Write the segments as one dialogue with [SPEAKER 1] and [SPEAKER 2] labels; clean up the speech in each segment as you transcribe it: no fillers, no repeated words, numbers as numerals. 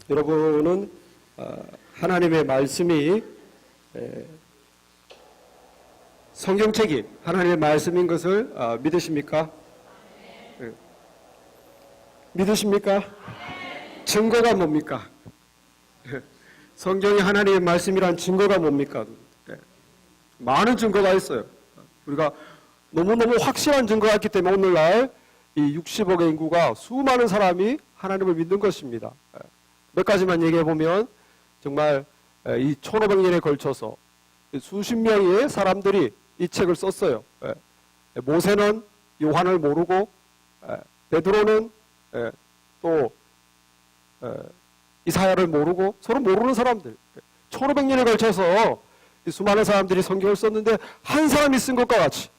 [SPEAKER 1] 여러분은 하나님의 말씀이 성경책이 하나님의 말씀인 것을 믿으십니까? 믿으십니까? 증거가 뭡니까? 성경이 하나님의 말씀이란 증거가 뭡니까? 많은 증거가 있어요. 우리가 너무너무 확실한 증거가 있기 때문에 오늘날 이 60억의 인구가 수많은 사람이 하나님을 믿는 것입니다. 몇 가지만 얘기해 보면 정말 이 1500년에 걸쳐서 수십 명의 사람들이 이 책을 썼어요. 모세는 요한을 모르고 베드로는 또 이사야를 모르고 서로 모르는 사람들 1500년에 걸쳐서 이 수많은 사람들이 성경을 썼는데 한 사람이 쓴 것과 같이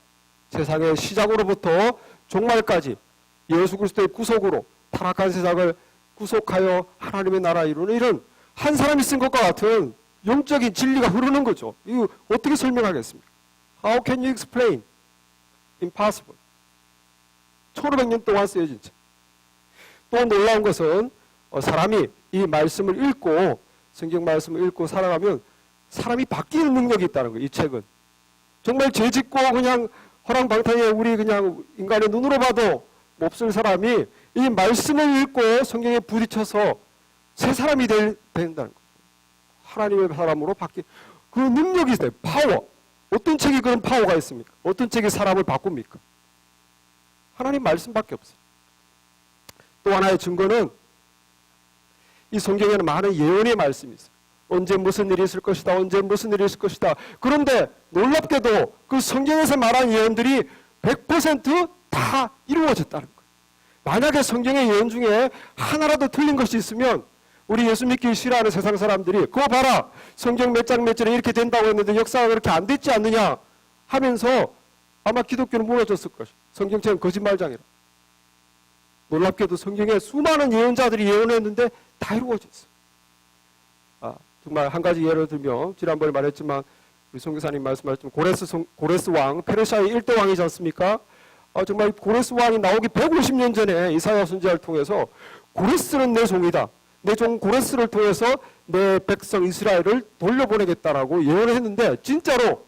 [SPEAKER 1] 세상의 시작으로부터 종말까지 예수 그리스도의 구속으로 타락한 세상을 구속하여 하나님의 나라 이루는 이런 한 사람이 쓴 것과 같은 영적인 진리가 흐르는 거죠. 이거 어떻게 설명하겠습니까? How can you explain? Impossible. 1500년 동안 쓰여진 책. 또 놀라운 것은 사람이 이 말씀을 읽고 성경 말씀을 읽고 살아가면 사람이 바뀌는 능력이 있다는 거예요. 이 책은. 정말 죄짓고 그냥 허랑방탕에 우리 그냥 인간의 눈으로 봐도 몹쓸 사람이 이 말씀을 읽고 성경에 부딪혀서 새 사람이 된다는 거예요. 하나님의 사람으로 그 능력이 있어요. 파워. 어떤 책이 그런 파워가 있습니까? 어떤 책이 사람을 바꿉니까? 하나님 말씀밖에 없어요. 또 하나의 증거는 이 성경에는 많은 예언의 말씀이 있어요. 언제 무슨 일이 있을 것이다. 언제 무슨 일이 있을 것이다. 그런데 놀랍게도 그 성경에서 말한 예언들이 100% 다 이루어졌다는 거예요. 만약에 성경의 예언 중에 하나라도 틀린 것이 있으면 우리 예수 믿기 싫어하는 세상 사람들이 그거 봐라. 성경 몇 장 몇 절에 이렇게 된다고 했는데 역사가 그렇게 안 됐지 않느냐 하면서 아마 기독교는 무너졌을 것이에요. 성경책은 거짓말장이라. 놀랍게도 성경에 수많은 예언자들이 예언했는데 다 이루어졌어요. 정말 한 가지 예를 들면 지난번에 말했지만 우리 선교사님 말씀하셨지만 고레스 왕 페르시아의 1대 왕이지 않습니까? 정말 고레스 왕이 나오기 150년 전에 이사야 선지자를 통해서 고레스는 내 종이다. 내 종 고레스를 통해서 내 백성 이스라엘을 돌려보내겠다라고 예언을 했는데 진짜로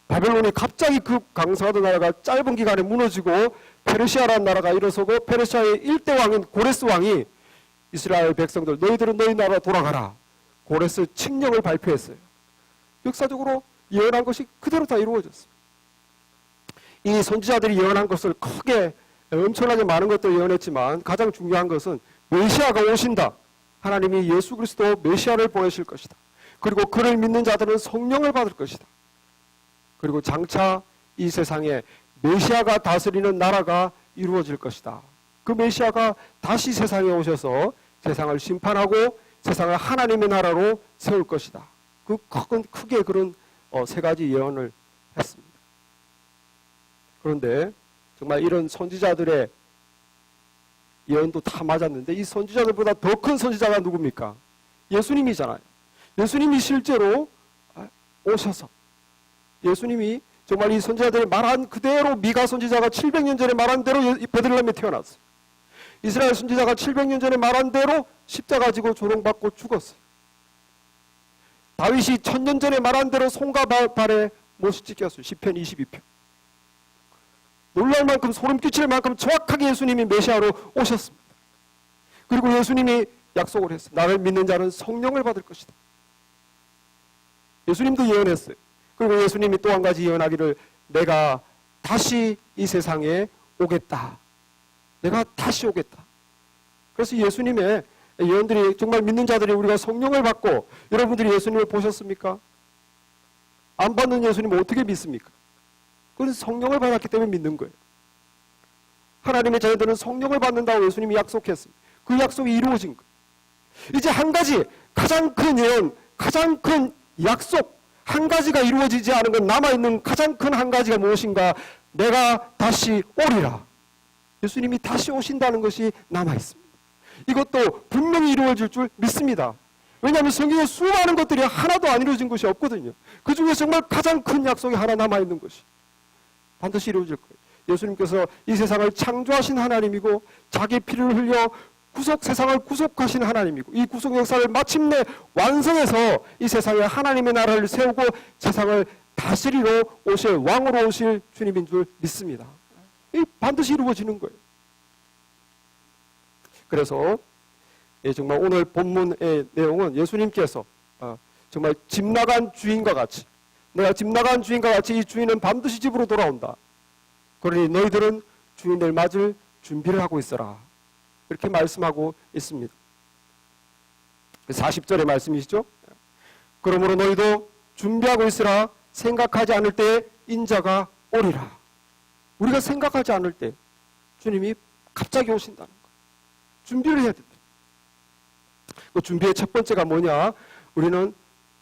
[SPEAKER 1] 바벨론이 갑자기 그 강성하던 나라가 짧은 기간에 무너지고 페르시아라는 나라가 일어서고 페르시아의 1대 왕인 고레스 왕이 이스라엘 백성들 너희들은 너희 나라 돌아가라. 고레스 칙령을 발표했어요. 역사적으로 예언한 것이 그대로 다 이루어졌어요. 이 선지자들이 예언한 것을 크게 엄청나게 많은 것들을 예언했지만 가장 중요한 것은 메시아가 오신다. 하나님이 예수 그리스도 메시아를 보내실 것이다. 그리고 그를 믿는 자들은 성령을 받을 것이다. 그리고 장차 이 세상에 메시아가 다스리는 나라가 이루어질 것이다. 그 메시아가 다시 세상에 오셔서 세상을 심판하고 세상을 하나님의 나라로 세울 것이다. 크게 그런 세 가지 예언을 했습니다. 그런데 정말 이런 선지자들의 예언도 다 맞았는데 이 선지자들보다 더 큰 선지자가 누굽니까? 예수님이잖아요. 예수님이 실제로 오셔서 예수님이 정말 이 선지자들이 말한 그대로 미가 선지자가 700년 전에 말한 대로 베들레헴에 태어났어요. 이스라엘 선지자가 700년 전에 말한 대로 십자가 지고 조롱받고 죽었어요. 다윗이 1000년 전에 말한 대로 손과 발에 못이 찢겼어요. 시편 22편. 놀랄 만큼 소름 끼칠 만큼 정확하게 예수님이 메시아로 오셨습니다. 그리고 예수님이 약속을 했어요. 나를 믿는 자는 성령을 받을 것이다. 예수님도 예언했어요. 그리고 예수님이 또 한 가지 예언하기를 내가 다시 이 세상에 오겠다. 내가 다시 오겠다. 그래서 예수님의 예언들이 정말 믿는 자들이 우리가 성령을 받고 여러분들이 예수님을 보셨습니까? 안 받는 예수님을 어떻게 믿습니까? 그건 성령을 받았기 때문에 믿는 거예요. 하나님의 자녀들은 성령을 받는다고 예수님이 약속했습니다. 그 약속이 이루어진 거예요. 이제 한 가지 가장 큰 예언, 가장 큰 약속 한 가지가 이루어지지 않은 건 남아있는 가장 큰 한 가지가 무엇인가? 내가 다시 오리라. 예수님이 다시 오신다는 것이 남아있습니다. 이것도 분명히 이루어질 줄 믿습니다. 왜냐하면 성경에 수많은 것들이 하나도 안 이루어진 것이 없거든요. 그 중에 정말 가장 큰 약속이 하나 남아있는 것이 반드시 이루어질 거예요. 예수님께서 이 세상을 창조하신 하나님이고 자기 피를 흘려 세상을 구속하신 하나님이고 이 구속 역사를 마침내 완성해서 이 세상에 하나님의 나라를 세우고 세상을 다스리러 오실 왕으로 오실 주님인 줄 믿습니다. 이 반드시 이루어지는 거예요. 그래서 정말 오늘 본문의 내용은 예수님께서 정말 집 나간 주인과 같이 내가 집 나간 주인과 같이 이 주인은 반드시 집으로 돌아온다. 그러니 너희들은 주인을 맞을 준비를 하고 있어라. 이렇게 말씀하고 있습니다. 40절의 말씀이시죠. 그러므로 너희도 준비하고 있으라. 생각하지 않을 때 인자가 오리라. 우리가 생각하지 않을 때 주님이 갑자기 오신다는 거. 준비를 해야 된다. 그 준비의 첫 번째가 뭐냐? 우리는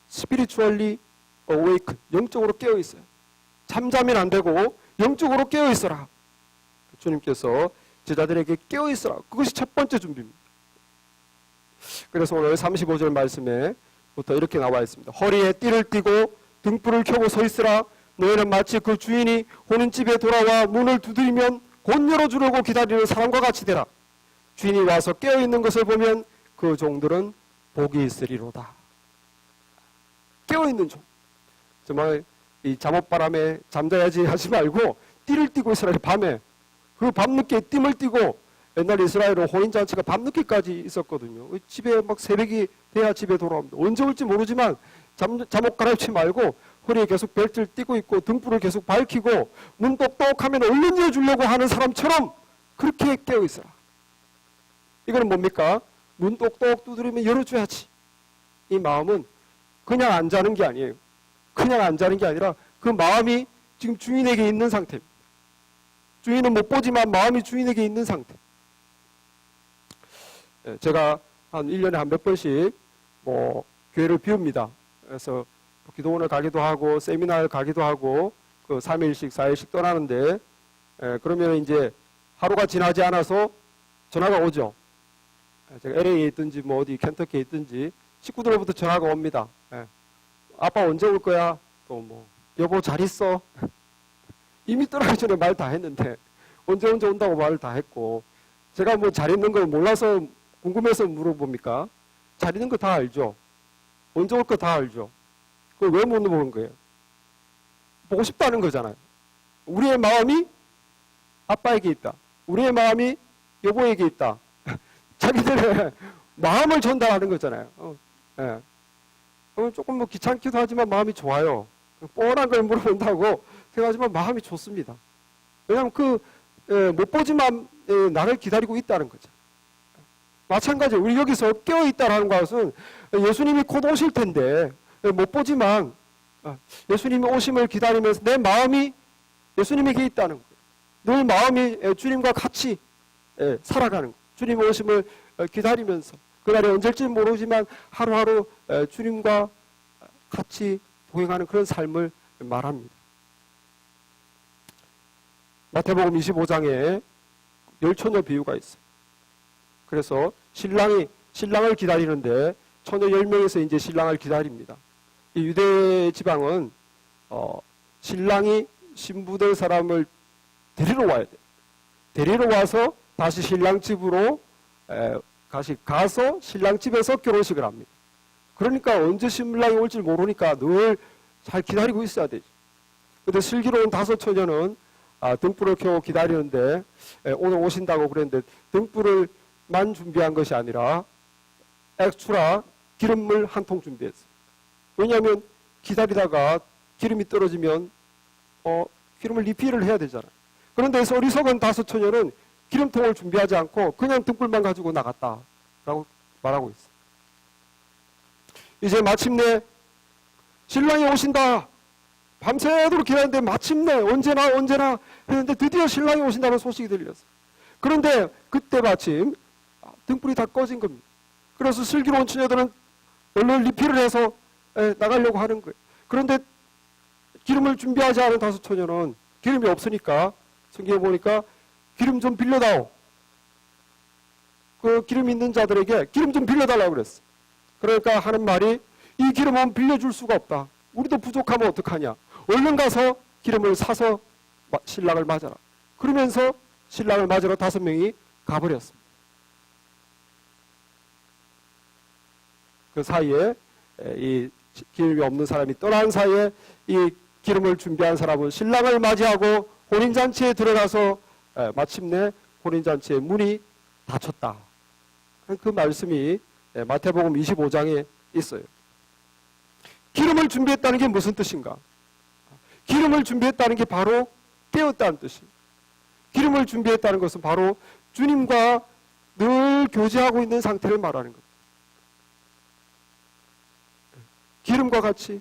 [SPEAKER 1] spiritually awaken, 영적으로 깨어 있어요. 잠자면 안 되고 영적으로 깨어 있어라. 주님께서 제자들에게 깨어 있어라. 그것이 첫 번째 준비입니다. 그래서 오늘 35절 말씀에부터 이렇게 나와 있습니다. 허리에 띠를 띠고 등불을 켜고 서 있으라. 너희는 마치 그 주인이 오는 집에 돌아와 문을 두드리면 곧 열어주려고 기다리는 사람과 같이 되라. 주인이 와서 깨어 있는 것을 보면 그 종들은 복이 있으리로다. 깨어 있는 종. 정말 이 잠옷바람에 잠자야지 하지 말고 띠를 띠고 있으라. 밤에 그 밤늦게 띠를 띠고 옛날 이스라엘은 혼인잔치가 밤늦게까지 있었거든요. 집에 막 새벽이 돼야 집에 돌아옵니다. 언제 올지 모르지만 잠옷 갈아입지 말고 허리에 계속 벨트를 띠고 있고 등불을 계속 밝히고 문 똑똑하면 얼른 열어주려고 하는 사람처럼 그렇게 깨어 있어라. 이거는 뭡니까? 문 똑똑 두드리면 열어줘야지. 이 마음은 그냥 안 자는 게 아니에요. 그냥 안 자는 게 아니라 그 마음이 지금 주인에게 있는 상태입니다. 주인은 못 보지만 마음이 주인에게 있는 상태. 제가 한 1년에 한 몇 번씩 교회를 비웁니다. 그래서 기도원을 가기도 하고 세미나를 가기도 하고 그 3일씩 4일씩 떠나는데 그러면 이제 하루가 지나지 않아서 전화가 오죠. 제가 LA에 있든지 어디 켄터키에 있든지 식구들로부터 전화가 옵니다. 아빠 언제 올 거야? 또 여보 잘 있어? 이미 떠나기 전에 말 다 했는데 언제 온다고 말을 다 했고 제가 잘 있는 걸 몰라서 궁금해서 물어봅니까? 잘 있는 거 다 알죠? 언제 올 거 다 알죠? 그걸 왜 못 물어보는 거예요? 보고 싶다는 거잖아요. 우리의 마음이 아빠에게 있다. 우리의 마음이 여보에게 있다. 자기들의 마음을 전달하는 거잖아요. 예. 조금 귀찮기도 하지만 마음이 좋아요. 뻔한 걸 물어본다고 생각하지만 마음이 좋습니다. 왜냐하면 못 보지만 나를 기다리고 있다는 거죠. 마찬가지로 우리 여기서 깨어있다는 것은 예수님이 곧 오실 텐데 못 보지만 예수님이 오심을 기다리면서 내 마음이 예수님에게 있다는 거예요. 늘 마음이 주님과 같이 살아가는 거예요. 주님 오심을 기다리면서 그날이 언제일지 모르지만 하루하루 주님과 같이 동행하는 그런 삶을 말합니다. 마태복음 25장에 열처녀 비유가 있어요. 그래서 신랑을 기다리는데 처녀 10명에서 이제 신랑을 기다립니다. 이 유대 지방은 신랑이 신부될 사람을 데리러 와야 돼요. 데리러 와서 다시 신랑 집으로 가서 신랑 집에서 결혼식을 합니다. 그러니까 언제 신랑이 올지 모르니까 늘 잘 기다리고 있어야 되죠. 그런데 슬기로운 5 처녀는 등불을 켜고 기다리는데 오늘 오신다고 그랬는데 등불을만 준비한 것이 아니라 엑스트라 기름물 한 통 준비했어요. 왜냐하면 기다리다가 기름이 떨어지면 기름을 리필을 해야 되잖아요. 그런데 어리석은 5 처녀는 기름통을 준비하지 않고 그냥 등불만 가지고 나갔다라고 말하고 있어요. 이제 마침내 신랑이 오신다. 밤새도록 기다렸는데 마침내 언제나 했는데 드디어 신랑이 오신다는 소식이 들렸어요. 그런데 그때 마침 등불이 다 꺼진 겁니다. 그래서 슬기로운 처녀들은 얼른 리필을 해서 나가려고 하는 거예요. 그런데 기름을 준비하지 않은 5 처녀는 기름이 없으니까 성경에 보니까 기름 좀 빌려다오. 그 기름 있는 자들에게 기름 좀 빌려달라고 그랬어. 그러니까 하는 말이 이 기름은 빌려줄 수가 없다. 우리도 부족하면 어떡하냐. 얼른 가서 기름을 사서 신랑을 맞아라. 그러면서 신랑을 맞으러 5명이 가버렸습니다. 그 사이에 이 기름이 없는 사람이 떠난 사이에 이 기름을 준비한 사람은 신랑을 맞이하고 혼인잔치에 들어가서 마침내 혼인잔치의 문이 닫혔다. 그 말씀이 마태복음 25장에 있어요. 기름을 준비했다는 게 무슨 뜻인가? 기름을 준비했다는 게 바로 깨었다는 뜻입니다. 기름을 준비했다는 것은 바로 주님과 늘 교제하고 있는 상태를 말하는 겁니다. 기름과 같이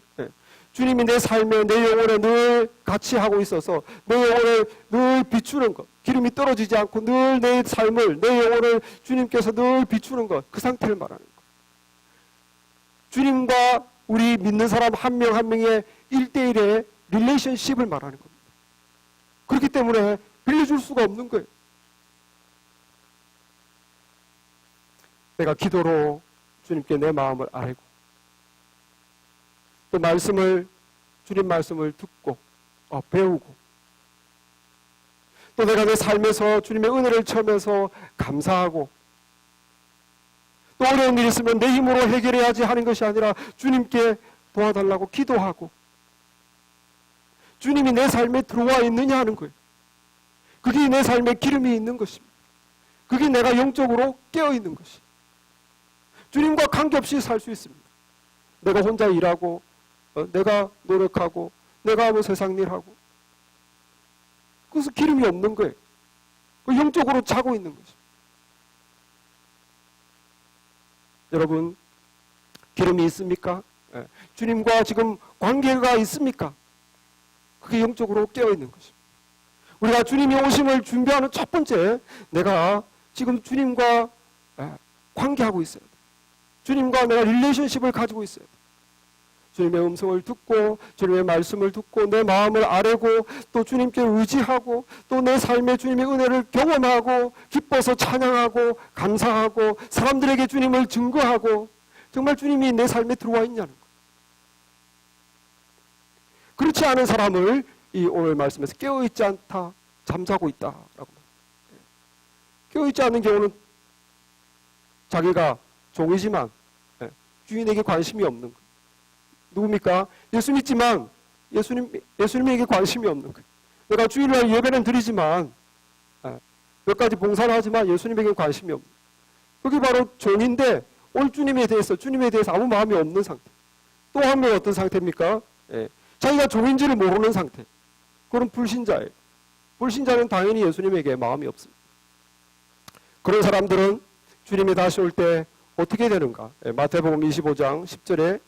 [SPEAKER 1] 주님이 내 삶에 내 영혼에 늘 같이 하고 있어서 내 영혼을 늘 비추는 것, 기름이 떨어지지 않고 늘 내 삶을 내 영혼을 주님께서 늘 비추는 것, 그 상태를 말하는 것. 주님과 우리 믿는 사람 한 명 한 명의 1대1의 릴레이션십을 말하는 겁니다. 그렇기 때문에 빌려줄 수가 없는 거예요. 내가 기도로 주님께 내 마음을 알고 또 말씀을 주님 말씀을 듣고 배우고 또 내가 내 삶에서 주님의 은혜를 처음에서 감사하고 또 어려운 일이 있으면 내 힘으로 해결해야지 하는 것이 아니라 주님께 도와달라고 기도하고 주님이 내 삶에 들어와 있느냐 하는 거예요. 그게 내 삶에 기름이 있는 것입니다. 그게 내가 영적으로 깨어있는 것이 주님과 관계없이 살 수 있습니다. 내가 혼자 일하고 내가 노력하고 내가 뭐 세상 일하고 그래서 기름이 없는 거예요. 영적으로 자고 있는 것입니다. 여러분 기름이 있습니까? 주님과 지금 관계가 있습니까? 그게 영적으로 깨어있는 것입니다. 우리가 주님이 오심을 준비하는 첫 번째 내가 지금 주님과 관계하고 있어야 돼. 주님과 내가 릴레이션십을 가지고 있어야 돼. 주님의 음성을 듣고 주님의 말씀을 듣고 내 마음을 아뢰고 또 주님께 의지하고 또 내 삶에 주님의 은혜를 경험하고 기뻐서 찬양하고 감사하고 사람들에게 주님을 증거하고 정말 주님이 내 삶에 들어와 있냐는 것. 그렇지 않은 사람을 이 오늘 말씀에서 깨어있지 않다, 잠자고 있다라고 말합니다. 깨어있지 않는 경우는 자기가 종이지만 주인에게 관심이 없는 거예요. 누굽니까? 예수 믿지만 예수님에게 관심이 없는 거예요. 내가 주일날 예배는 드리지만 몇 가지 봉사를 하지만 예수님에게 관심이 없는 거예요. 그게 바로 종인데 오늘 주님에 대해서 아무 마음이 없는 상태. 또 한 명은 어떤 상태입니까? 자기가 종인지를 모르는 상태. 그건 불신자예요. 불신자는 당연히 예수님에게 마음이 없습니다. 그런 사람들은 주님이 다시 올 때 어떻게 되는가? 마태복음 25장 10절에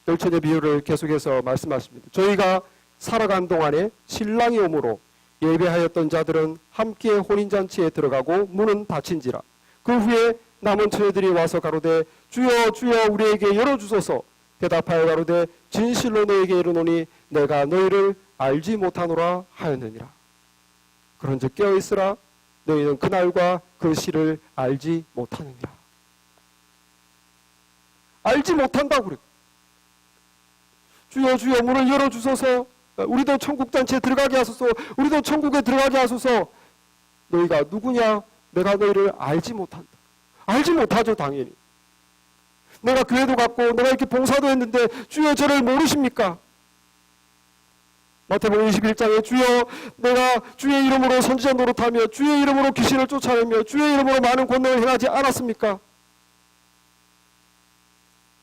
[SPEAKER 1] 열처녀 비유를 계속해서 말씀하십니다. 저희가 살아간 동안에 신랑이 오므로 예배하였던 자들은 함께 혼인잔치에 들어가고 문은 닫힌지라. 그 후에 남은 처녀들이 와서 가로되 주여 주여 우리에게 열어주소서. 대답하여 가로되 진실로 너에게 이르노니 내가 너희를 알지 못하노라 하였느니라. 그런즉 깨어있으라. 너희는 그날과 그 시를 알지 못하느니라. 알지 못한다고 그래요. 주여 주여 문을 열어주소서. 우리도 천국잔치에 들어가게 하소서. 우리도 천국에 들어가게 하소서. 너희가 누구냐? 내가 너희를 알지 못한다. 알지 못하죠 당연히. 내가 교회도 갔고 내가 이렇게 봉사도 했는데 주여 저를 모르십니까? 마태복음 21장에 주여 내가 주의 이름으로 선지자 노릇하며 주의 이름으로 귀신을 쫓아내며 주의 이름으로 많은 권능을 행하지 않았습니까?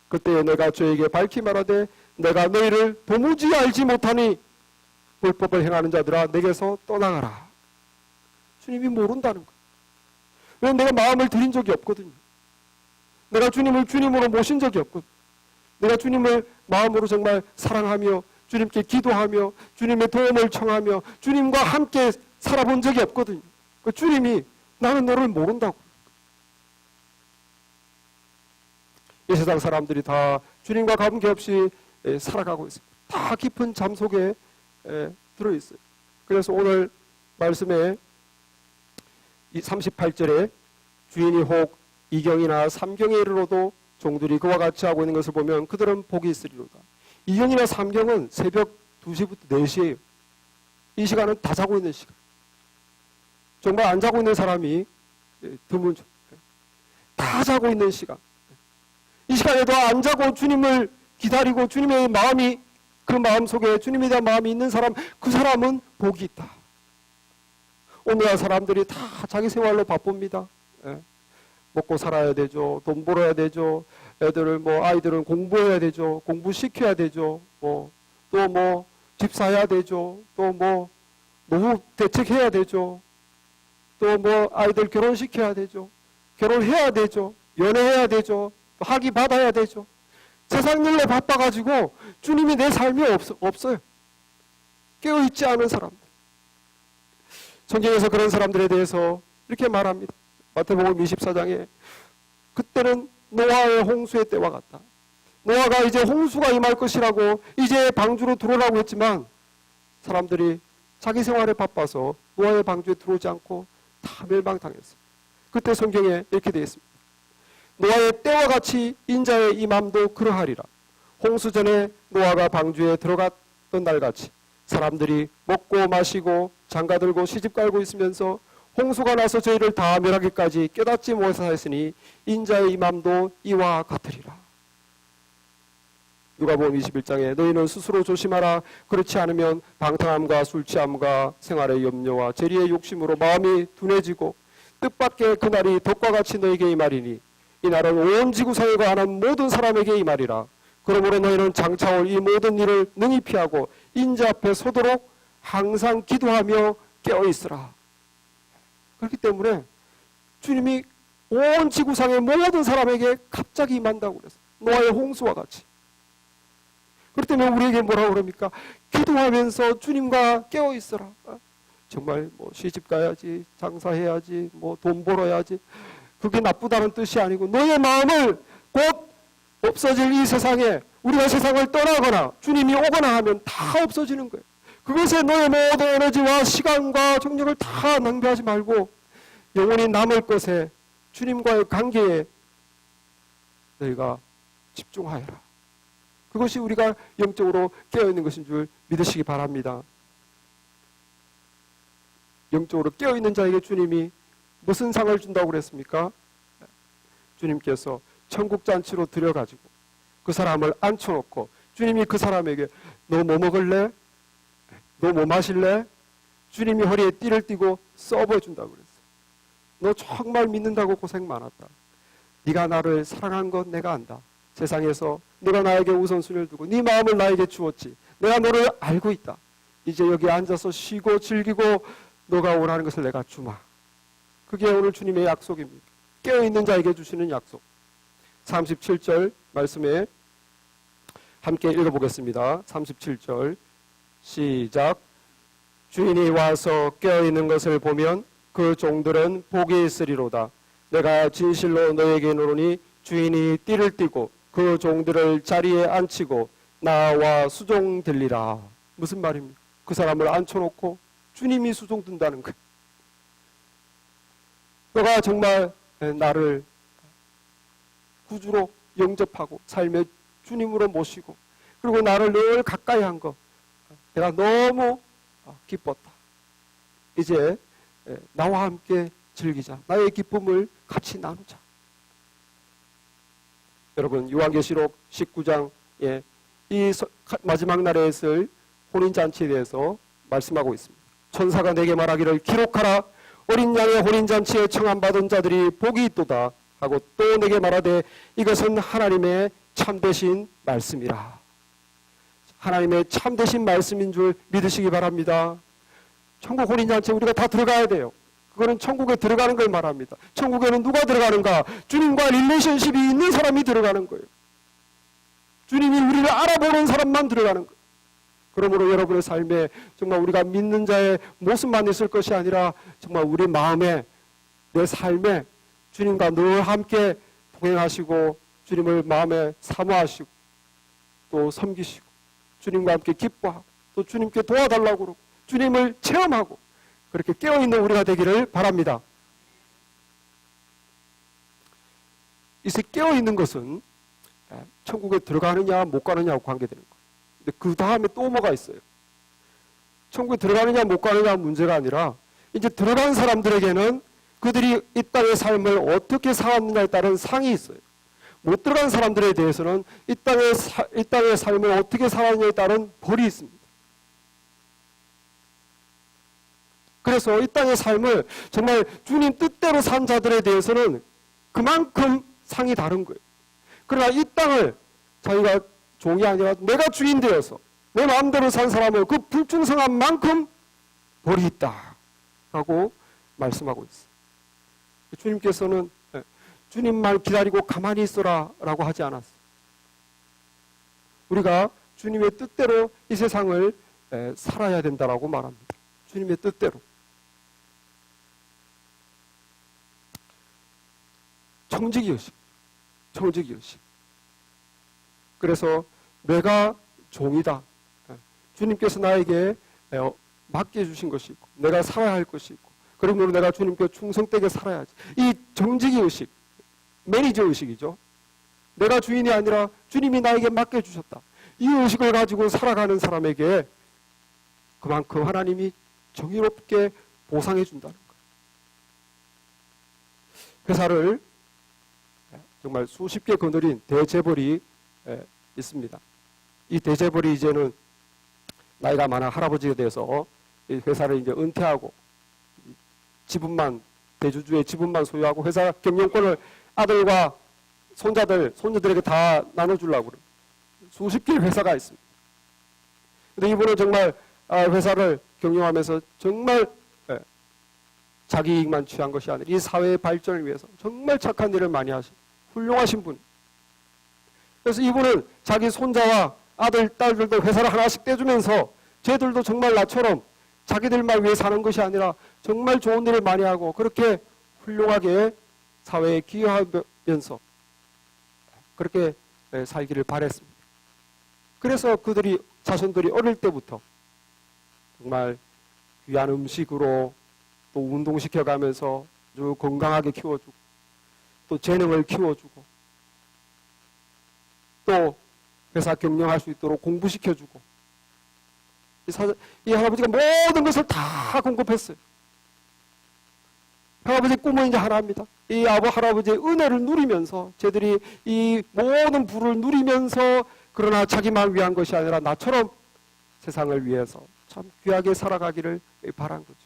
[SPEAKER 1] 그때 내가 저에게 밝히 말하되 내가 너희를 도무지 알지 못하니 불법을 행하는 자들아 내게서 떠나가라. 주님이 모른다는 거예요. 왜냐하면 내가 마음을 들인 적이 없거든요. 내가 주님을 주님으로 모신 적이 없거든요. 내가 주님을 마음으로 정말 사랑하며 주님께 기도하며 주님의 도움을 청하며 주님과 함께 살아본 적이 없거든요. 그 주님이 나는 너를 모른다고. 이 세상 사람들이 다 주님과 관계없이 살아가고 있어요. 다 깊은 잠 속에 들어있어요. 그래서 오늘 말씀에 이 38절에 주인이 혹 2경이나 3경에 이르러도 종들이 그와 같이 하고 있는 것을 보면 그들은 복이 있으리로다. 2경이나 3경은 새벽 2시부터 4시예요. 이 시간은 다 자고 있는 시간. 정말 안 자고 있는 사람이 드문죠. 다 자고 있는 시간. 책상에도 안 자고 주님을 기다리고 주님의 마음이 그 마음 속에 주님에 대한 마음이 있는 사람, 그 사람은 복이 있다. 오늘날 사람들이 다 자기 생활로 바쁩니다. 예. 먹고 살아야 되죠. 돈 벌어야 되죠. 아이들은 공부해야 되죠. 공부시켜야 되죠. 또 집 사야 되죠. 또 노후 대책해야 되죠. 또 아이들 결혼시켜야 되죠. 결혼해야 되죠. 연애해야 되죠. 또 학위 받아야 되죠. 세상 일에 바빠가지고 주님이 내 삶에 없어요. 깨어있지 않은 사람들. 성경에서 그런 사람들에 대해서 이렇게 말합니다. 마태복음 24장에 그때는 노아의 홍수의 때와 같다. 노아가 이제 홍수가 임할 것이라고 이제 방주로 들어오라고 했지만 사람들이 자기 생활에 바빠서 노아의 방주에 들어오지 않고 다 멸망당했어요. 그때 성경에 이렇게 되어 있습니다. 노아의 때와 같이 인자의 임함도 그러하리라. 홍수 전에 노아가 방주에 들어갔던 날같이 사람들이 먹고 마시고 장가들고 시집갈고 있으면서 홍수가 나서 저희를 다 멸하기까지 깨닫지 못하였으니 인자의 임함도 이와 같으리라. 누가복음 21장에 너희는 스스로 조심하라. 그렇지 않으면 방탕함과 술취함과 생활의 염려와 재리의 욕심으로 마음이 둔해지고 뜻밖의 그날이 덕과 같이 너에게 임하리니 이 날은 온 지구상에 거하는 모든 사람에게 임하리라. 그러므로 너희는 장차 올 이 모든 일을 능히 피하고 인자 앞에 서도록 항상 기도하며 깨어있으라. 그렇기 때문에 주님이 온 지구상의 모든 사람에게 갑자기 임한다고 그랬어요. 노아의 홍수와 같이. 그렇기 때문에 우리에게 뭐라고 그럽니까? 기도하면서 주님과 깨어있으라. 정말 시집 가야지, 장사해야지, 돈 벌어야지. 그게 나쁘다는 뜻이 아니고 너의 마음을 곧 없어질 이 세상에 우리가 세상을 떠나거나 주님이 오거나 하면 다 없어지는 거예요. 그것에 너의 모든 에너지와 시간과 정력을 다 낭비하지 말고 영원히 남을 것에 주님과의 관계에 너희가 집중하여라. 그것이 우리가 영적으로 깨어있는 것인 줄 믿으시기 바랍니다. 영적으로 깨어있는 자에게 주님이 무슨 상을 준다고 그랬습니까? 주님께서 천국잔치로 들여가지고 그 사람을 앉혀놓고 주님이 그 사람에게 너 뭐 먹을래? 너 뭐 마실래? 주님이 허리에 띠를 띠고 써보여준다고 그랬어요. 너 정말 믿는다고 고생 많았다. 네가 나를 사랑한 건 내가 안다. 세상에서 네가 나에게 우선순위를 두고 네 마음을 나에게 주었지. 내가 너를 알고 있다. 이제 여기 앉아서 쉬고 즐기고 너가 원하는 것을 내가 주마. 그게 오늘 주님의 약속입니다. 깨어있는 자에게 주시는 약속. 37절 말씀에 함께 읽어보겠습니다. 37절 시작. 주인이 와서 깨어있는 것을 보면 그 종들은 복이 있으리로다. 내가 진실로 너에게 이르노니 주인이 띠를 띠고 그 종들을 자리에 앉히고 나와 수종들리라. 무슨 말입니까? 그 사람을 앉혀놓고 주님이 수종든다는 거예요. 너가 정말 나를 구주로 영접하고 삶의 주님으로 모시고 그리고 나를 늘 가까이 한 것 내가 너무 기뻤다. 이제 나와 함께 즐기자. 나의 기쁨을 같이 나누자. 여러분 요한계시록 19장에 이 마지막 날에 있을 혼인잔치에 대해서 말씀하고 있습니다. 천사가 내게 말하기를 기록하라. 어린 양의 혼인잔치에 청함받은 자들이 복이 있도다 하고 또 내게 말하되 이것은 하나님의 참되신 말씀이라. 하나님의 참되신 말씀인 줄 믿으시기 바랍니다. 천국 혼인잔치에 우리가 다 들어가야 돼요. 그거는 천국에 들어가는 걸 말합니다. 천국에는 누가 들어가는가? 주님과 릴레이션십이 있는 사람이 들어가는 거예요. 주님이 우리를 알아보는 사람만 들어가는 거예요. 그러므로 여러분의 삶에 정말 우리가 믿는 자의 모습만 있을 것이 아니라 정말 우리 마음에 내 삶에 주님과 늘 함께 동행하시고 주님을 마음에 사모하시고 또 섬기시고 주님과 함께 기뻐하고 또 주님께 도와달라고 그러고 주님을 체험하고 그렇게 깨어있는 우리가 되기를 바랍니다. 이제 깨어있는 것은 천국에 들어가느냐 못 가느냐하고 관계되는 거예요. 근데 그 다음에 또 뭐가 있어요? 천국에 들어가느냐 못 가느냐 문제가 아니라 이제 들어간 사람들에게는 그들이 이 땅의 삶을 어떻게 살았느냐에 따른 상이 있어요. 못 들어간 사람들에 대해서는 이 땅의 삶을 어떻게 살았냐에 따른 벌이 있습니다. 그래서 이 땅의 삶을 정말 주님 뜻대로 산 자들에 대해서는 그만큼 상이 다른 거예요. 그러나 이 땅을 자기가 종이 아니라 내가 주인 되어서 내 마음대로 산 사람은 그 불충성한 만큼 벌이 있다라고 말씀하고 있어요. 주님께서는 주님만 기다리고 가만히 있어라 라고 하지 않았어요. 우리가 주님의 뜻대로 이 세상을 살아야 된다라고 말합니다. 주님의 뜻대로. 청지기의식. 청지기의식. 그래서 내가 종이다. 주님께서 나에게 맡겨주신 것이 있고 내가 살아야 할 것이 있고 그러므로 내가 주님께 충성되게 살아야지. 이 정직의식, 매니저의식이죠. 내가 주인이 아니라 주님이 나에게 맡겨주셨다. 이 의식을 가지고 살아가는 사람에게 그만큼 하나님이 정의롭게 보상해 준다는 거예요. 회사를 정말 수십 개 거느린 대재벌이 있습니다. 이 대재벌이 이제는 나이가 많아 할아버지가 돼서 이 회사를 이제 은퇴하고 지분만 대주주의 지분만 소유하고 회사 경영권을 아들과 손녀들에게 다 나눠주려고 그래요. 수십 개의 회사가 있습니다. 근데 이분은 정말 회사를 경영하면서 정말 자기 이익만 취한 것이 아니라 이 사회의 발전을 위해서 정말 착한 일을 많이 하신 훌륭하신 분. 그래서 이분은 자기 손자와 아들, 딸들도 회사를 하나씩 떼주면서 쟤들도 정말 나처럼 자기들만 위해 사는 것이 아니라 정말 좋은 일을 많이 하고 그렇게 훌륭하게 사회에 기여하면서 그렇게 살기를 바랬습니다. 그래서 그들이 자손들이 어릴 때부터 정말 귀한 음식으로 또 운동시켜가면서 아주 건강하게 키워주고 또 재능을 키워주고 또 회사 경영할 수 있도록 공부시켜주고 이 할아버지가 모든 것을 다 공급했어요. 할아버지의 꿈은 이제 하나입니다. 이 할아버지의 은혜를 누리면서 쟤들이 이 모든 부를 누리면서 그러나 자기만 위한 것이 아니라 나처럼 세상을 위해서 참 귀하게 살아가기를 바란 거죠.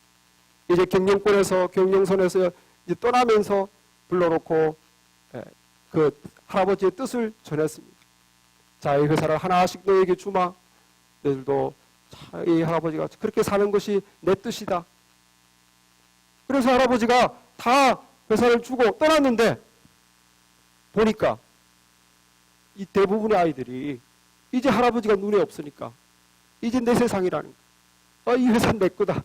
[SPEAKER 1] 이제 경영선에서 이제 떠나면서 불러놓고 그 할아버지의 뜻을 전했습니다. 자, 이 회사를 하나씩 너에게 주마. 너희들도 이 할아버지가 그렇게 사는 것이 내 뜻이다. 그래서 할아버지가 다 회사를 주고 떠났는데 보니까 이 대부분의 아이들이 이제 할아버지가 눈에 없으니까 이제 내 세상이라는 거야. 이 회사는 내 거다.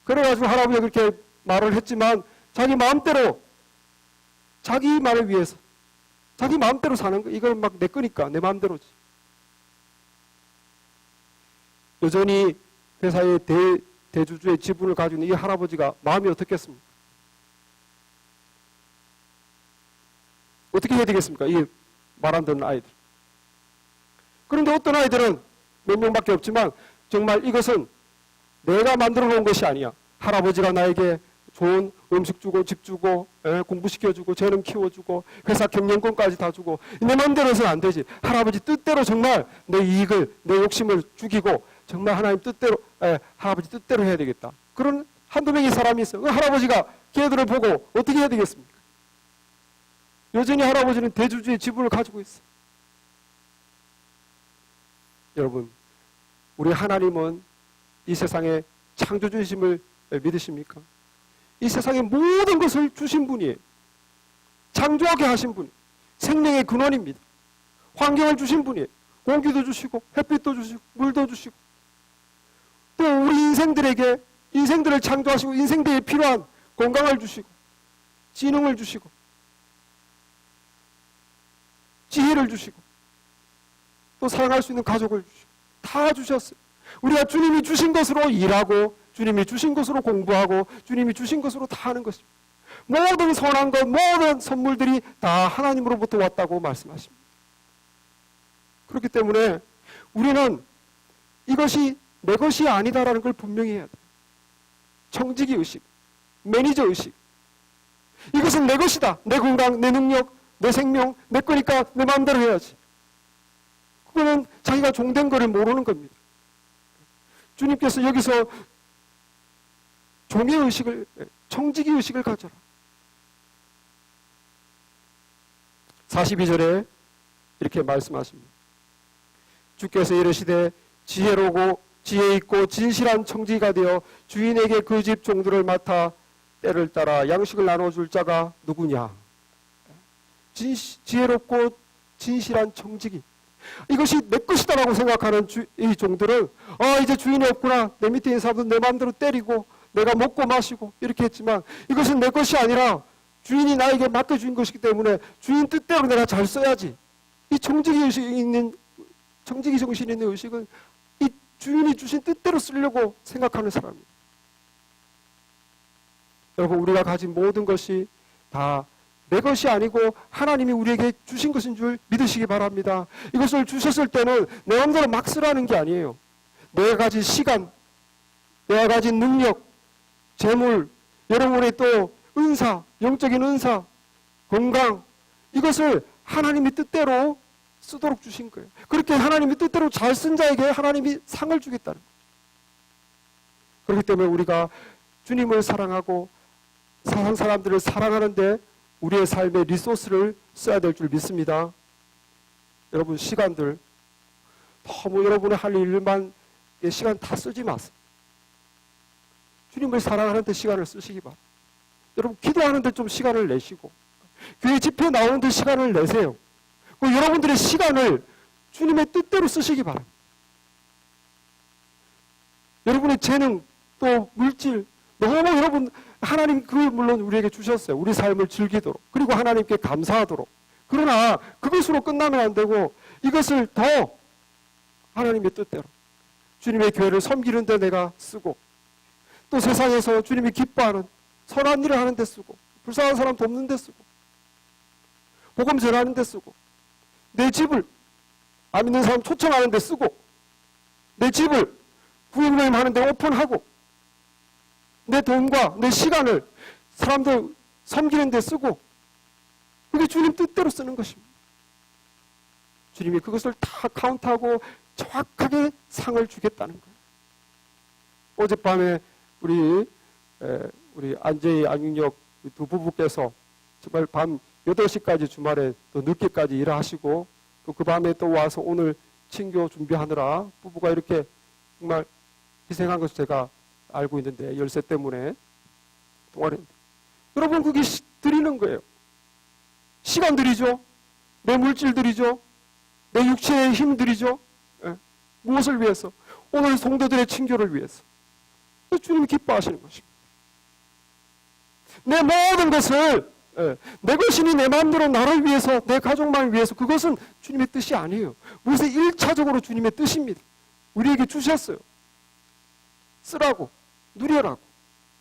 [SPEAKER 1] 그래가지고 할아버지가 그렇게 말을 했지만 자기 마음대로 자기 말을 위해서 자기 마음대로 사는 거. 이건 막 내 거니까 내 마음대로지. 여전히 회사의 대주주의 지분을 가지고 있는 이 할아버지가 마음이 어떻겠습니까? 어떻게 해야 되겠습니까? 이 말 안 듣는 아이들. 그런데 어떤 아이들은 몇 명밖에 없지만 정말 이것은 내가 만들어 놓은 것이 아니야. 할아버지가 나에게 좋은 음식 주고 집 주고 공부시켜주고 재능 키워주고 회사 경영권까지 다 주고 내 마음대로 해서는 안 되지. 할아버지 뜻대로 정말 내 이익을 내 욕심을 죽이고 정말 하나님 뜻대로 할아버지 뜻대로 해야 되겠다. 그런 한두 명의 사람이 있어요. 그 할아버지가 걔들을 보고 어떻게 해야 되겠습니까? 여전히 할아버지는 대주주의 지분을 가지고 있어요. 여러분, 우리 하나님은 이 세상에 창조주이심을 믿으십니까? 이 세상의 모든 것을 주신 분이에요. 창조하게 하신 분, 생명의 근원입니다. 환경을 주신 분이에요. 공기도 주시고 햇빛도 주시고 물도 주시고 또 우리 인생들을 창조하시고 인생들에 필요한 건강을 주시고 지능을 주시고 지혜를 주시고 또 사랑할 수 있는 가족을 주시고 다 주셨어요. 우리가 주님이 주신 것으로 일하고 주님이 주신 것으로 공부하고 주님이 주신 것으로 다 하는 것입니다. 모든 선한 것, 모든 선물들이 다 하나님으로부터 왔다고 말씀하십니다. 그렇기 때문에 우리는 이것이 내 것이 아니다라는 걸 분명히 해야 돼요. 청지기 의식, 매니저 의식. 이것은 내 것이다. 내 건강, 내 능력, 내 생명, 내 거니까 내 마음대로 해야지. 그거는 자기가 종된 거를 모르는 겁니다. 주님께서 여기서 종의 의식을, 청지기 의식을 가져라. 42절에 이렇게 말씀하십니다. 주께서 이르시되 지혜로고 지혜 있고 진실한 청지기가 되어 주인에게 그 집 종들을 맡아 때를 따라 양식을 나눠줄 자가 누구냐. 지혜롭고 진실한 청지기. 이것이 내 것이다라고 생각하는 이 종들은 이제 주인이 없구나. 내 밑에 있는 사람도 내 마음대로 때리고 내가 먹고 마시고 이렇게 했지만 이것은 내 것이 아니라 주인이 나에게 맡겨준 것이기 때문에 주인 뜻대로 내가 잘 써야지. 이 청지기 의식이 있는, 청지기 정신이 있는 의식은 이 주인이 주신 뜻대로 쓰려고 생각하는 사람입니다. 여러분, 우리가 가진 모든 것이 다 내 것이 아니고 하나님이 우리에게 주신 것인 줄 믿으시기 바랍니다. 이것을 주셨을 때는 내 마음대로 막 쓰라는 게 아니에요. 내가 가진 시간, 내가 가진 능력, 재물, 여러분의 또 은사, 영적인 은사, 건강, 이것을 하나님이 뜻대로 쓰도록 주신 거예요. 그렇게 하나님이 뜻대로 잘 쓴 자에게 하나님이 상을 주겠다는 거예요. 그렇기 때문에 우리가 주님을 사랑하고 세상 사람들을 사랑하는데 우리의 삶의 리소스를 써야 될 줄 믿습니다. 여러분, 시간들 너무 여러분의 할 일만 시간 다 쓰지 마세요. 주님을 사랑하는 데 시간을 쓰시기 바랍니다. 여러분, 기도하는 데 좀 시간을 내시고 교회 집회 나오는 데 시간을 내세요. 여러분들의 시간을 주님의 뜻대로 쓰시기 바랍니다. 여러분의 재능 또 물질 너무 여러분 하나님 그 물론 우리에게 주셨어요. 우리 삶을 즐기도록 그리고 하나님께 감사하도록. 그러나 그것으로 끝나면 안 되고 이것을 더 하나님의 뜻대로 주님의 교회를 섬기는 데 내가 쓰고 또 세상에서 주님이 기뻐하는 선한 일을 하는 데 쓰고 불쌍한 사람 돕는 데 쓰고 복음 전하는 데 쓰고 내 집을 안 믿는 사람 초청하는 데 쓰고 내 집을 구역모임 하는 데 오픈하고 내 돈과 내 시간을 사람들 섬기는 데 쓰고 그게 주님 뜻대로 쓰는 것입니다. 주님이 그것을 다 카운트하고 정확하게 상을 주겠다는 거예요. 어젯밤에 우리 안재희 안윤혁 두 부부께서 정말 밤 8시까지 주말에 또 늦게까지 일을 하시고 또 그 밤에 또 와서 오늘 친교 준비하느라 부부가 이렇게 정말 희생한 것을 제가 알고 있는데 열쇠 때문에 동안에 여러분 그게 드리는 거예요. 시간 드리죠. 내 물질 드리죠. 내 육체의 힘 드리죠. 무엇을 위해서? 오늘 성도들의 친교를 위해서. 주님이 기뻐하시는 것입니다. 내 모든 것을 내 것이니 내 마음대로 나를 위해서 내 가족만을 위해서 그것은 주님의 뜻이 아니에요. 무엇에 1차적으로 주님의 뜻입니다. 우리에게 주셨어요. 쓰라고, 누려라고,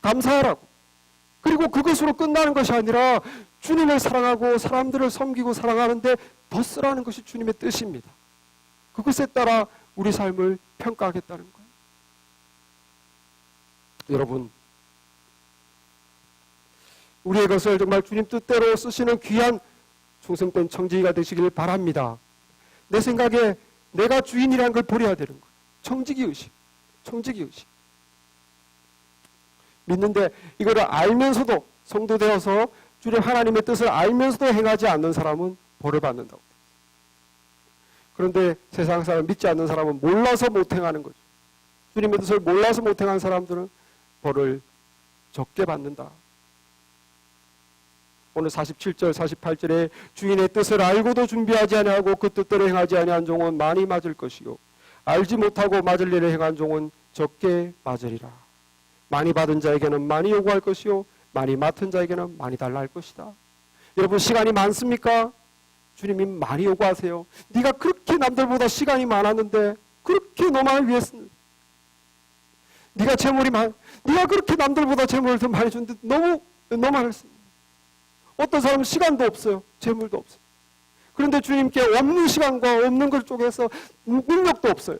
[SPEAKER 1] 감사하라고. 그리고 그것으로 끝나는 것이 아니라 주님을 사랑하고 사람들을 섬기고 사랑하는데 더 쓰라는 것이 주님의 뜻입니다. 그것에 따라 우리 삶을 평가하겠다는 거예요. 여러분, 우리의 것을 정말 주님 뜻대로 쓰시는 귀한 충성된 청지기가 되시길 바랍니다. 내 생각에 내가 주인이라는 걸 버려야 되는 거예요. 청지기의식. 믿는데 이거를 알면서도 성도 되어서 주님 하나님의 뜻을 알면서도 행하지 않는 사람은 벌을 받는다고. 그런데 세상 사람 믿지 않는 사람은 몰라서 못 행하는 거죠. 주님의 뜻을 몰라서 못 행한 사람들은 벌을 적게 받는다. 오늘 47절 48절에 주인의 뜻을 알고도 준비하지 아니하고 그 뜻대로 행하지 아니한 종은 많이 맞을 것이요 알지 못하고 맞을 일을 행한 종은 적게 맞으리라. 많이 받은 자에게는 많이 요구할 것이요 많이 맡은 자에게는 많이 달라 할 것이다. 여러분 시간이 많습니까? 주님이 많이 요구하세요. 네가 그렇게 남들보다 시간이 많았는데 그렇게 너만을 위해 쓰는 네가 그렇게 남들보다 재물을 더 많이 줬는데 너만을 쓰는 어떤 사람은 시간도 없어요. 재물도 없어요. 그런데 주님께 없는 시간과 없는 걸 쪼개서 능력도 없어요.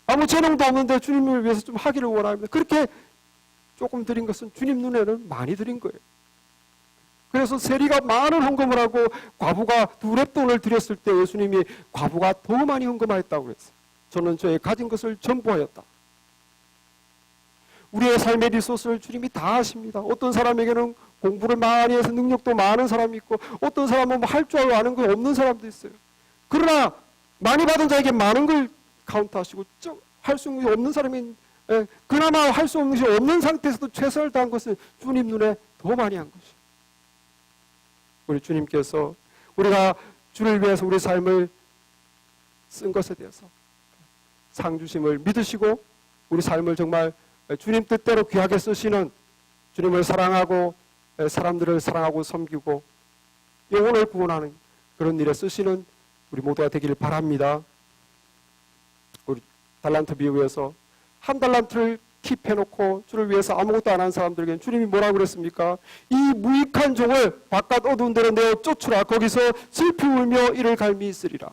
[SPEAKER 1] 아무 재능도 없는데 주님을 위해서 좀 하기를 원합니다. 그렇게 조금 드린 것은 주님 눈에는 많이 드린 거예요. 그래서 세리가 많은 헌금을 하고 과부가 두렙돈을 드렸을 때 예수님이 과부가 더 많이 헌금하였다고 그랬어요. 저는 저의 가진 것을 전부하였다. 우리의 삶의 리소스를 주님이 다 아십니다. 어떤 사람에게는 공부를 많이 해서 능력도 많은 사람이 있고 어떤 사람은 할 줄 알고 아는 거 없는 사람도 있어요. 그러나 많이 받은 자에게 많은 걸 카운트하시고 할 수 없는 사람이 그나마 할 수 없는 것이 없는 상태에서도 최선을 다한 것은 주님 눈에 더 많이 한 것이에요. 우리 주님께서 우리가 주를 위해서 우리 삶을 쓴 것에 대해서 상 주심을 믿으시고 우리 삶을 정말 주님 뜻대로 귀하게 쓰시는 주님을 사랑하고 사람들을 사랑하고 섬기고 영혼을 구원하는 그런 일에 쓰시는 우리 모두가 되기를 바랍니다. 우리 달란트 비유에서 한 달란트를 킵해놓고 주를 위해서 아무것도 안 한 사람들에게는 주님이 뭐라고 그랬습니까? 이 무익한 종을 바깥 어두운 데로 내어 쫓으라. 거기서 슬피 울며 이를 갈미 있으리라.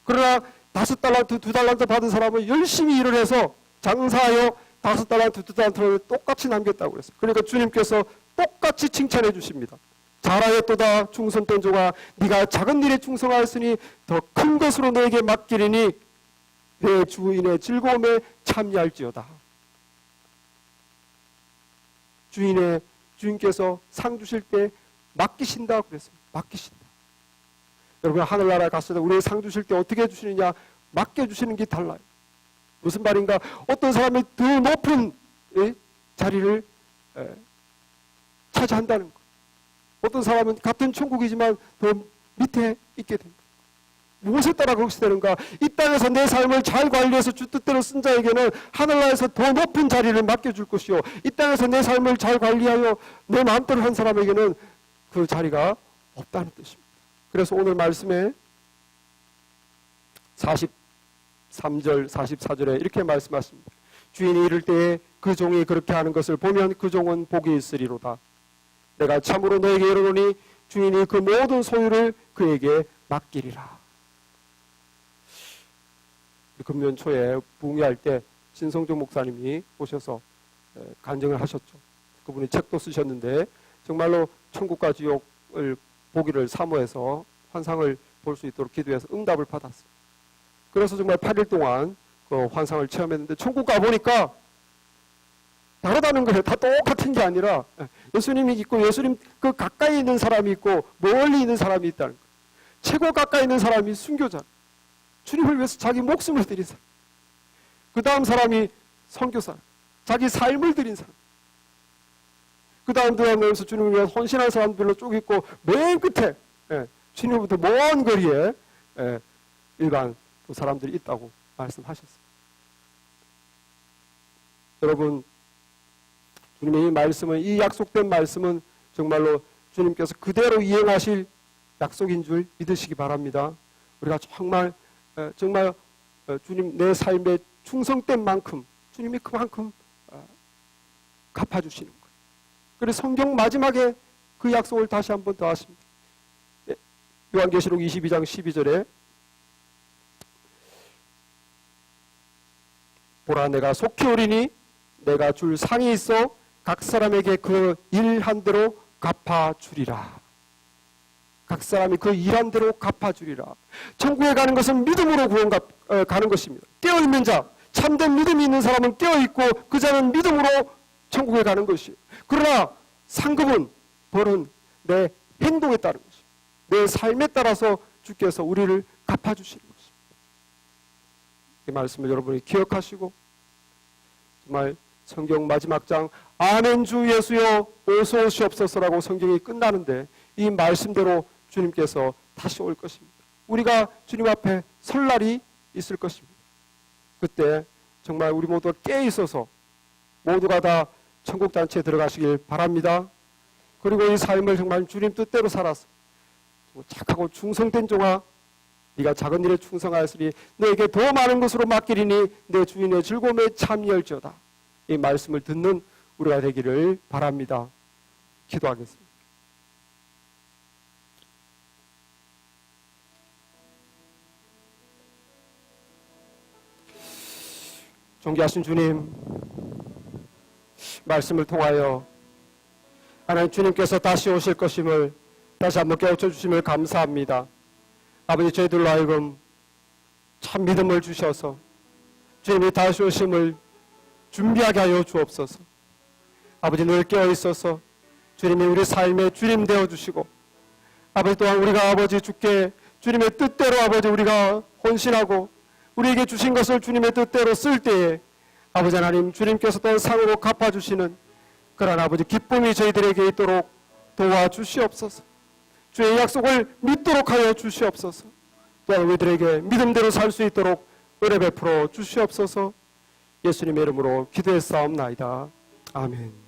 [SPEAKER 1] 그러나 5달란트, 2달란트 받은 사람은 열심히 일을 해서 장사하여 5달란트, 2달란트를 똑같이 남겼다고 그랬어요. 그러니까 주님께서 똑같이 칭찬해 주십니다. 잘하였도다 충성된 종아, 네가 작은 일에 충성하였으니 더 큰 것으로 너에게 맡기리니 내 주인의 즐거움에 참여할지어다. 주인께서 상 주실 때 맡기신다고 그랬어요. 맡기신다. 여러분 하늘나라에 갔을 때 우리의 상 주실 때 어떻게 주시느냐? 맡겨주시는 게 달라요. 무슨 말인가? 어떤 사람이 더 높은 자리를 차지한다는 것. 어떤 사람은 같은 천국이지만 더 밑에 있게 됩니다. 무엇에 따라 그렇게 되는가? 이 땅에서 내 삶을 잘 관리해서 주 뜻대로 쓴 자에게는 하늘나라에서 더 높은 자리를 맡겨줄 것이요, 이 땅에서 내 삶을 잘 관리하여 내 마음대로 한 사람에게는 그 자리가 없다는 뜻입니다. 그래서 오늘 말씀에 43절 44절에 이렇게 말씀하십니다. 주인이 이를 때에 그 종이 그렇게 하는 것을 보면 그 종은 복이 있으리로다. 내가 참으로 너에게 이르노니 주인이 그 모든 소유를 그에게 맡기리라. 금년 초에 부흥회할 때 신성종 목사님이 오셔서 간증을 하셨죠. 그분이 책도 쓰셨는데 정말로 천국과 지옥을 보기를 사모해서 환상을 볼 수 있도록 기도해서 응답을 받았어요. 그래서 정말 8일 동안 그 환상을 체험했는데 천국 가보니까 다르다는 거예요. 다 똑같은 게 아니라 예수님이 있고 예수님 그 가까이 있는 사람이 있고 멀리 있는 사람이 있다는 거예요. 최고 가까이 있는 사람이 순교자, 주님을 위해서 자기 목숨을 드린 사람. 그 다음 사람이 선교사, 자기 삶을 드린 사람. 그 다음 들어가면서 주님을 위해서 헌신한 사람들로 쭉 있고 맨 끝에 주님부터 먼 거리에 일반 사람들이 있다고 말씀하셨어요. 여러분, 주님의 이 말씀은, 이 약속된 말씀은 정말로 주님께서 그대로 이행하실 약속인 줄 믿으시기 바랍니다. 우리가 정말 주님 내 삶에 충성된 만큼 주님이 그만큼 갚아주시는 거예요. 그래서 성경 마지막에 그 약속을 다시 한번 더 하십니다. 요한계시록 22장 12절에 보라, 내가 속히 오리니 내가 줄 상이 있어 각 사람에게 그 일한 대로 갚아주리라. 각 사람이 그 일한 대로 갚아주리라. 천국에 가는 것은 믿음으로 가는 것입니다. 깨어있는 자, 참된 믿음이 있는 사람은 깨어있고 그 자는 믿음으로 천국에 가는 것이에요. 그러나 상급은, 벌은 내 행동에 따른 것이에요. 내 삶에 따라서 주께서 우리를 갚아주시는 것입니다. 이 말씀을 여러분이 기억하시고 정말 성경 마지막 장 아멘 주 예수여 어서 오시옵소서라고 성경이 끝나는데 이 말씀대로 주님께서 다시 올 것입니다. 우리가 주님 앞에 설 날이 있을 것입니다. 그때 정말 우리 모두가 깨 있어서 모두가 다 천국잔치에 들어가시길 바랍니다. 그리고 이 삶을 정말 주님 뜻대로 살아서 착하고 충성된 종아, 네가 작은 일에 충성하였으니 너에게 더 많은 것으로 맡기리니 내 주인의 즐거움에 참여할지어다. 이 말씀을 듣는 우리가 되기를 바랍니다. 기도하겠습니다. 존귀하신 주님, 말씀을 통하여 하나님 주님께서 다시 오실 것임을 다시 한번 깨우쳐 주심을 감사합니다. 아버지, 저희들로 하여금 참 믿음을 주셔서 주님이 다시 오심을 준비하게 하여 주옵소서. 아버지, 늘 깨어 있어서 주님이 우리 삶의 주님 되어 주시고, 아버지 또한 우리가 아버지 주께 주님의 뜻대로 아버지 우리가 헌신하고 우리에게 주신 것을 주님의 뜻대로 쓸 때에 아버지 하나님, 주님께서 또한 상으로 갚아주시는 그런 아버지 기쁨이 저희들에게 있도록 도와주시옵소서. 주의 약속을 믿도록 하여 주시옵소서. 또한 우리들에게 믿음대로 살 수 있도록 은혜 베풀어 주시옵소서. 예수님의 이름으로 기도했사옵나이다. 아멘.